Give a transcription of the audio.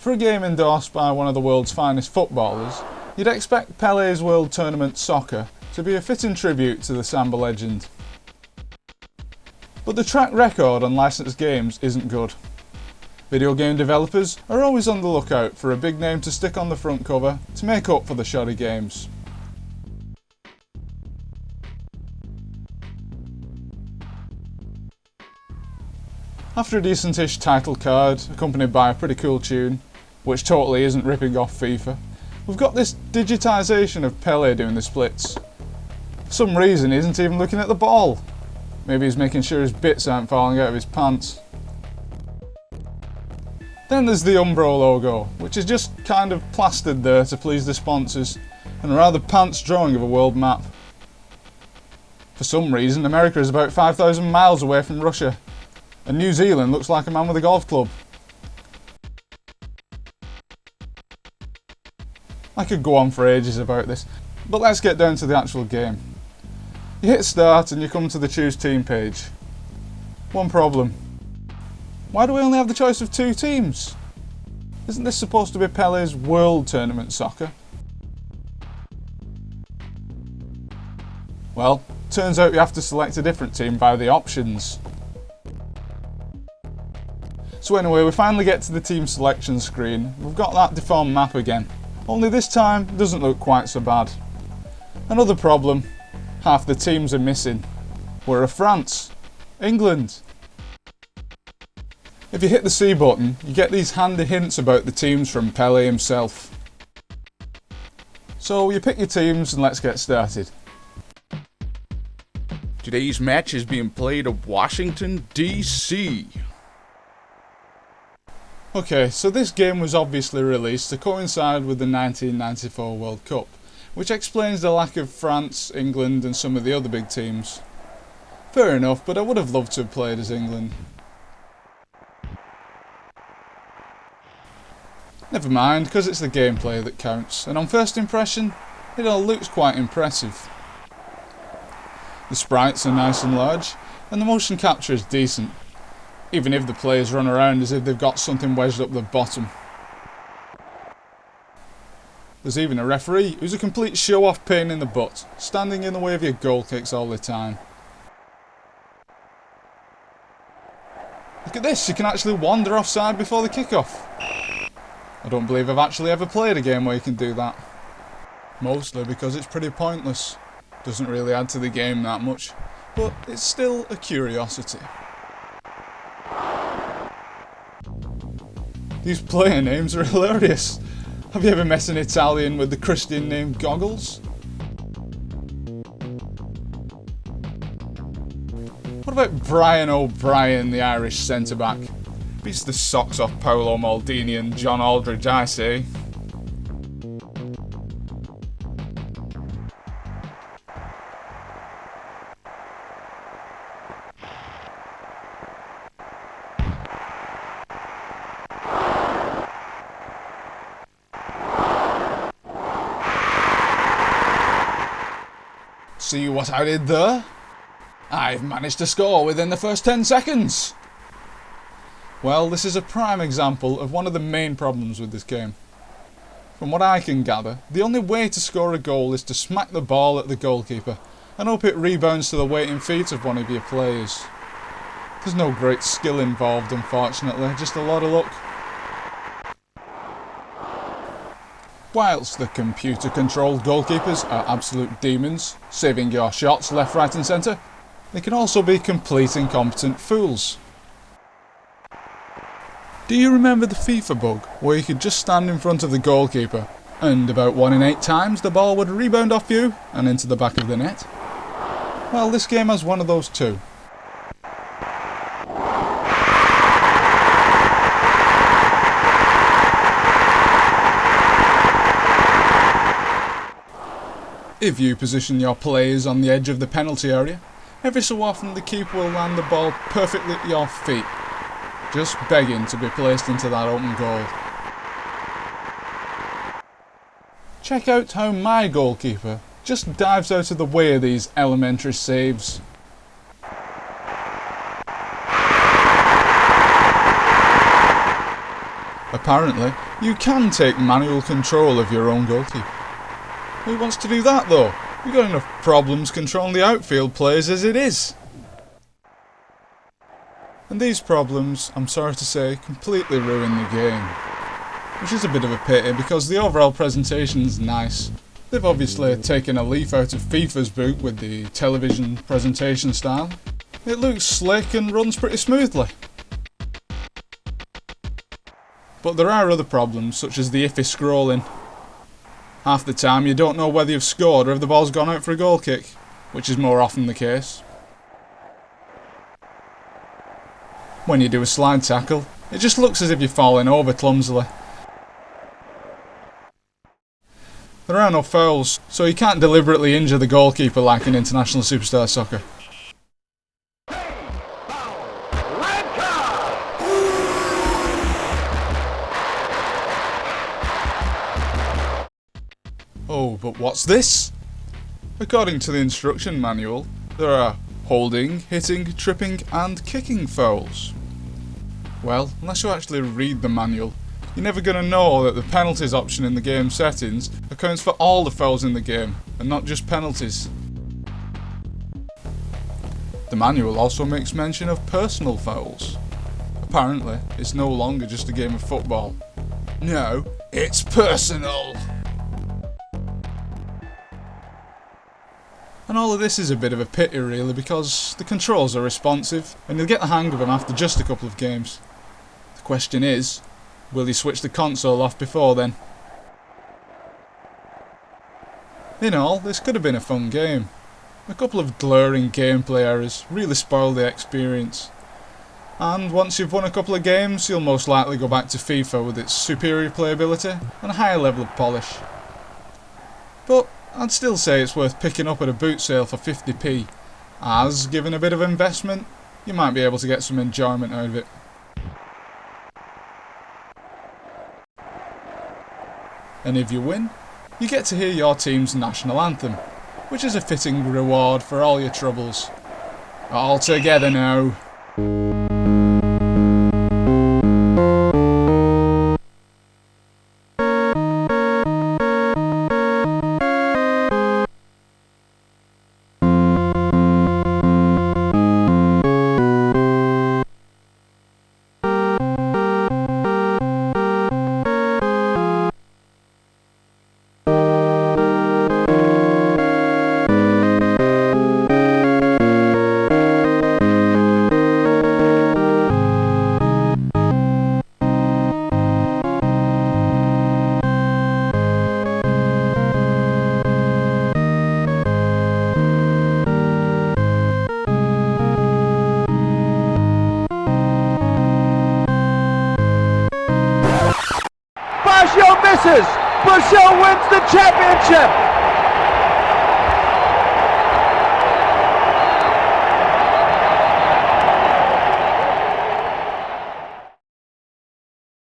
For a game endorsed by one of the world's finest footballers, you'd expect Pele's World Tournament Soccer to be a fitting tribute to the Samba legend. But the track record on licensed games isn't good. Video game developers are always on the lookout for a big name to stick on the front cover to make up for the shoddy games. After a decentish title card, accompanied by a pretty cool tune, which totally isn't ripping off FIFA, we've got this digitisation of Pele doing the splits. For some reason he isn't even looking at the ball. Maybe he's making sure his bits aren't falling out of his pants. Then there's the Umbro logo, which is just kind of plastered there to please the sponsors, and a rather pants drawing of a world map. For some reason America is about 5,000 miles away from Russia, and New Zealand looks like a man with a golf club. I could go on for ages about this, but let's get down to the actual game. You hit start and you come to the choose team page. One problem. Why do we only have the choice of 2 teams? Isn't this supposed to be Pele's World Tournament Soccer? Well, turns out you have to select a different team via the options. So anyway, we finally get to the team selection screen. We've got that deformed map again. Only this time it doesn't look quite so bad. Another problem, half the teams are missing. Where are France? England? If you hit the C button, you get these handy hints about the teams from Pele himself. So you pick your teams and let's get started. Today's match is being played at Washington, D.C. Okay, so this game was obviously released to coincide with the 1994 World Cup, which explains the lack of France, England and some of the other big teams. Fair enough, but I would have loved to have played as England. Never mind, because it's the gameplay that counts, and on first impression, it all looks quite impressive. The sprites are nice and large, and the motion capture is decent, even if the players run around as if they've got something wedged up the bottom. There's even a referee who's a complete show-off pain in the butt, standing in the way of your goal kicks all the time. Look at this, you can actually wander offside before the kick-off. I don't believe I've actually ever played a game where you can do that. Mostly because it's pretty pointless. Doesn't really add to the game that much, but it's still a curiosity. These player names are hilarious. Have you ever met an Italian with the Christian name Goggles? What about Brian O'Brien, the Irish centre-back? Beats the socks off Paolo Maldini and John Aldridge, I say. See what I did there? I've managed to score within the first 10 seconds! Well, this is a prime example of one of the main problems with this game. From what I can gather, the only way to score a goal is to smack the ball at the goalkeeper and hope it rebounds to the waiting feet of one of your players. There's no great skill involved, unfortunately, just a lot of luck. Whilst the computer-controlled goalkeepers are absolute demons, saving your shots left, right and centre, they can also be complete incompetent fools. Do you remember the FIFA bug, where you could just stand in front of the goalkeeper, and about 1 in 8 times the ball would rebound off you and into the back of the net? Well, this game has one of those too. If you position your players on the edge of the penalty area, every so often the keeper will land the ball perfectly at your feet, just begging to be placed into that open goal. Check out how my goalkeeper just dives out of the way of these elementary saves. A Apparently, you can take manual control of your own goalkeeper. Who wants to do that though? We've got enough problems controlling the outfield players as it is. And these problems, I'm sorry to say, completely ruin the game. Which is a bit of a pity because the overall presentation's nice. They've obviously taken a leaf out of FIFA's book with the television presentation style. It looks slick and runs pretty smoothly. But there are other problems, such as the iffy scrolling. Half the time you don't know whether you've scored or if the ball's gone out for a goal kick, which is more often the case. When you do a slide tackle, it just looks as if you're falling over clumsily. There are no fouls, so you can't deliberately injure the goalkeeper like in International Superstar Soccer. Oh, but what's this? According to the instruction manual, there are holding, hitting, tripping and kicking fouls. Well, unless you actually read the manual, you're never going to know that the penalties option in the game settings accounts for all the fouls in the game, and not just penalties. The manual also makes mention of personal fouls. Apparently, it's no longer just a game of football. No, it's personal! And all of this is a bit of a pity really, because the controls are responsive and you'll get the hang of them after just a couple of games. The question is, will you switch the console off before then? In all, this could have been a fun game. A couple of glaring gameplay errors really spoil the experience. And once you've won a couple of games, you'll most likely go back to FIFA with its superior playability and a higher level of polish. But I'd still say it's worth picking up at a boot sale for 50p, as, given a bit of investment, you might be able to get some enjoyment out of it. And if you win, you get to hear your team's national anthem, which is a fitting reward for all your troubles. All together now. Brazil misses. Brazil wins the championship.